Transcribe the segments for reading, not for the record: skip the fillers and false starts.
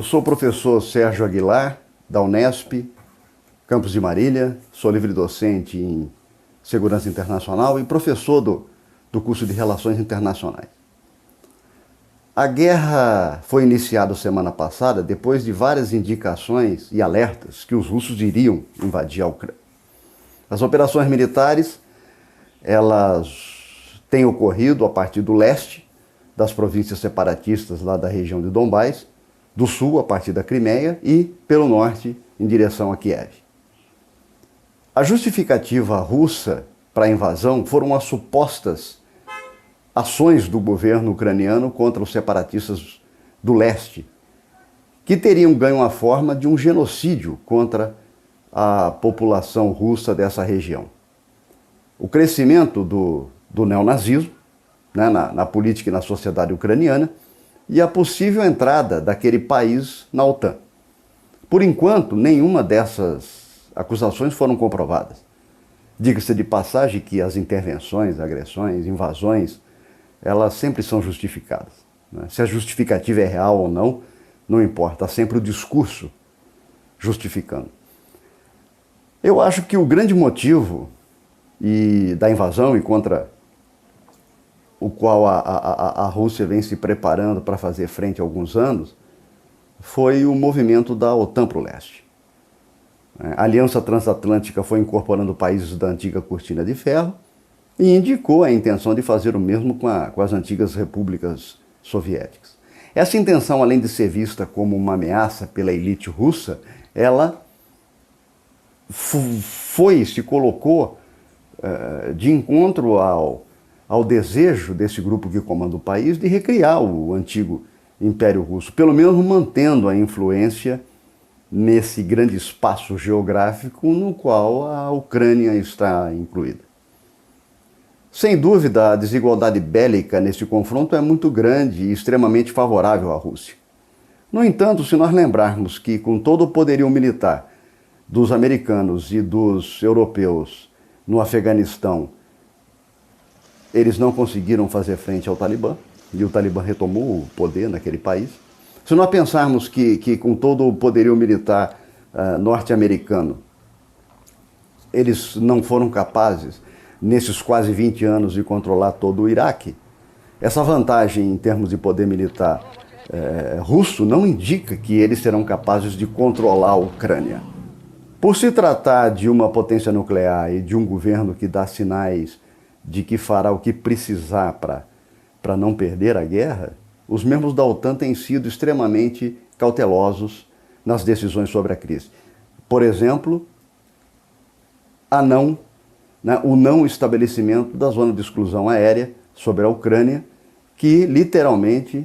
Eu sou o professor Sérgio Aguilar, da Unesp, campus de Marília, sou livre-docente em Segurança Internacional e professor do curso de Relações Internacionais. A guerra foi iniciada semana passada depois de várias indicações e alertas que os russos iriam invadir a Ucrânia. As operações militares, elas têm ocorrido a partir do leste, das províncias separatistas lá da região de Donbás, do sul a partir da Crimeia e pelo norte em direção a Kiev. A justificativa russa para a invasão foram as supostas ações do governo ucraniano contra os separatistas do leste, que teriam ganho a forma de um genocídio contra a população russa dessa região. O crescimento do neonazismo, né, na política e na sociedade ucraniana, e a possível entrada daquele país na OTAN. Por enquanto, nenhuma dessas acusações foram comprovadas. Diga-se de passagem que as intervenções, agressões, invasões, elas sempre são justificadas, né? Se a justificativa é real ou não, não importa, há sempre o discurso justificando. Eu acho que o grande motivo da invasão e contra o qual a Rússia vem se preparando para fazer frente há alguns anos, foi o movimento da OTAN para o leste. A Aliança Transatlântica foi incorporando países da antiga Cortina de Ferro e indicou a intenção de fazer o mesmo com as antigas repúblicas soviéticas. Essa intenção, além de ser vista como uma ameaça pela elite russa, ela se colocou de encontro ao desejo desse grupo que comanda o país de recriar o antigo Império Russo, pelo menos mantendo a influência nesse grande espaço geográfico no qual a Ucrânia está incluída. Sem dúvida, a desigualdade bélica nesse confronto é muito grande e extremamente favorável à Rússia. No entanto, se nós lembrarmos que com todo o poderio militar dos americanos e dos europeus no Afeganistão, eles não conseguiram fazer frente ao Talibã, e o Talibã retomou o poder naquele país. Se nós pensarmos que com todo o poderio militar norte-americano, eles não foram capazes, nesses quase 20 anos, de controlar todo o Iraque, essa vantagem em termos de poder militar russo não indica que eles serão capazes de controlar a Ucrânia. Por se tratar de uma potência nuclear e de um governo que dá sinais de que fará o que precisar para não perder a guerra, os membros da OTAN têm sido extremamente cautelosos nas decisões sobre a crise. Por exemplo, o não estabelecimento da zona de exclusão aérea sobre a Ucrânia, que literalmente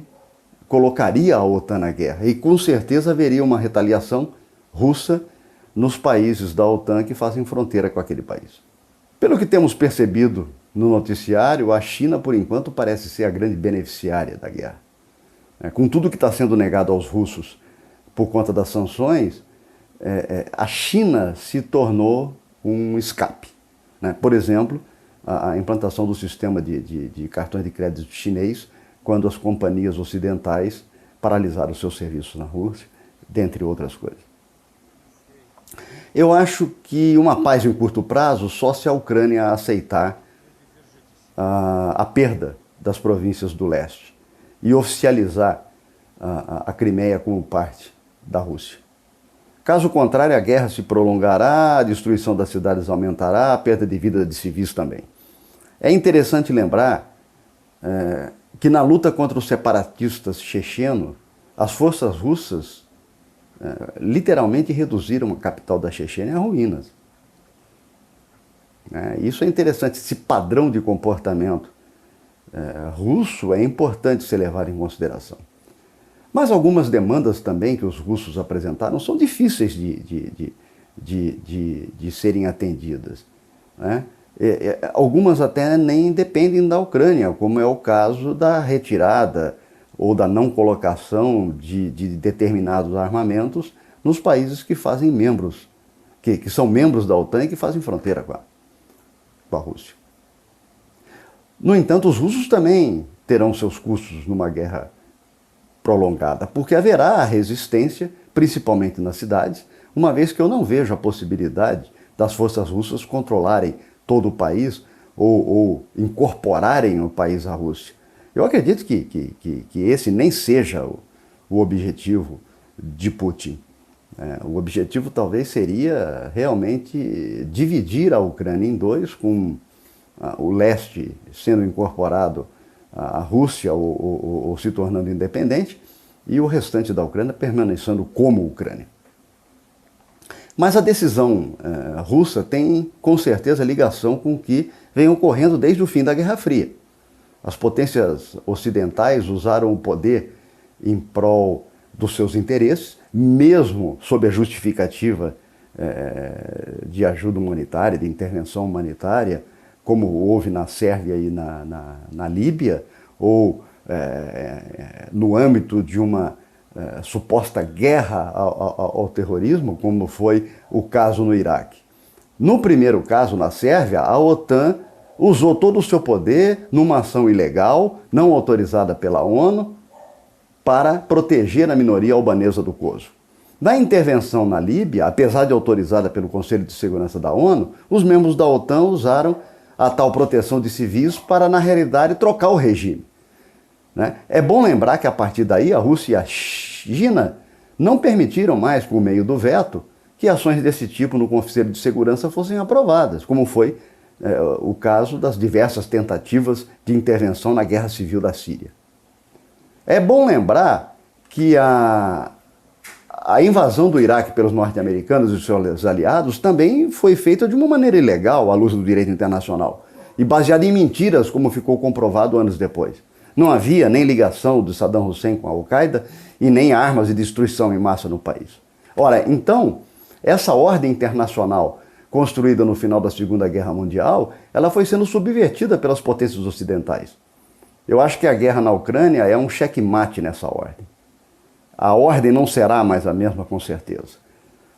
colocaria a OTAN na guerra. E com certeza haveria uma retaliação russa nos países da OTAN que fazem fronteira com aquele país. Pelo que temos percebido no noticiário, a China, por enquanto, parece ser a grande beneficiária da guerra. Com tudo que está sendo negado aos russos por conta das sanções, a China se tornou um escape. Por exemplo, a implantação do sistema de cartões de crédito chinês, quando as companhias ocidentais paralisaram seus serviços na Rússia, dentre outras coisas. Eu acho que uma paz em curto prazo só se a Ucrânia aceitar a perda das províncias do leste e oficializar a Crimeia como parte da Rússia. Caso contrário, a guerra se prolongará, a destruição das cidades aumentará, a perda de vida de civis também. É interessante lembrar que na luta contra os separatistas chechenos, as forças russas literalmente reduziram a capital da Chechênia a ruínas. Isso é interessante, esse padrão de comportamento russo é importante ser levado em consideração. Mas algumas demandas também que os russos apresentaram são difíceis de serem atendidas, algumas até nem dependem da Ucrânia, como é o caso da retirada ou da não colocação de determinados armamentos nos países que fazem membros, que são membros da OTAN e que fazem fronteira com a Rússia. No entanto, os russos também terão seus custos numa guerra prolongada, porque haverá a resistência, principalmente nas cidades, uma vez que eu não vejo a possibilidade das forças russas controlarem todo o país ou incorporarem o país à Rússia. Eu acredito que esse nem seja o objetivo de Putin. O objetivo talvez seria realmente dividir a Ucrânia em dois, com o leste sendo incorporado à Rússia ou se tornando independente, e o restante da Ucrânia permanecendo como Ucrânia. Mas a decisão russa tem, com certeza, ligação com o que vem ocorrendo desde o fim da Guerra Fria. As potências ocidentais usaram o poder em prol dos seus interesses, mesmo sob a justificativa de ajuda humanitária, de intervenção humanitária, como houve na Sérvia e na Líbia, ou no âmbito de uma suposta guerra ao terrorismo, como foi o caso no Iraque. No primeiro caso, na Sérvia, a OTAN usou todo o seu poder numa ação ilegal, não autorizada pela ONU, para proteger a minoria albanesa do Kosovo. Na intervenção na Líbia, apesar de autorizada pelo Conselho de Segurança da ONU, os membros da OTAN usaram a tal proteção de civis para, na realidade, trocar o regime. É bom lembrar que, a partir daí, a Rússia e a China não permitiram mais, por meio do veto, que ações desse tipo no Conselho de Segurança fossem aprovadas, como foi o caso das diversas tentativas de intervenção na Guerra Civil da Síria. É bom lembrar que a invasão do Iraque pelos norte-americanos e seus aliados também foi feita de uma maneira ilegal, à luz do direito internacional, e baseada em mentiras, como ficou comprovado anos depois. Não havia nem ligação de Saddam Hussein com a Al-Qaeda e nem armas de destruição em massa no país. Ora, então, essa ordem internacional construída no final da Segunda Guerra Mundial, ela foi sendo subvertida pelas potências ocidentais. Eu acho que a guerra na Ucrânia é um checkmate nessa ordem. A ordem não será mais a mesma, com certeza.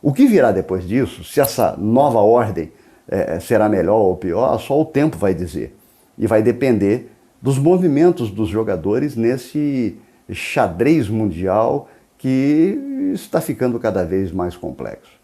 O que virá depois disso, se essa nova ordem será melhor ou pior, só o tempo vai dizer. E vai depender dos movimentos dos jogadores nesse xadrez mundial que está ficando cada vez mais complexo.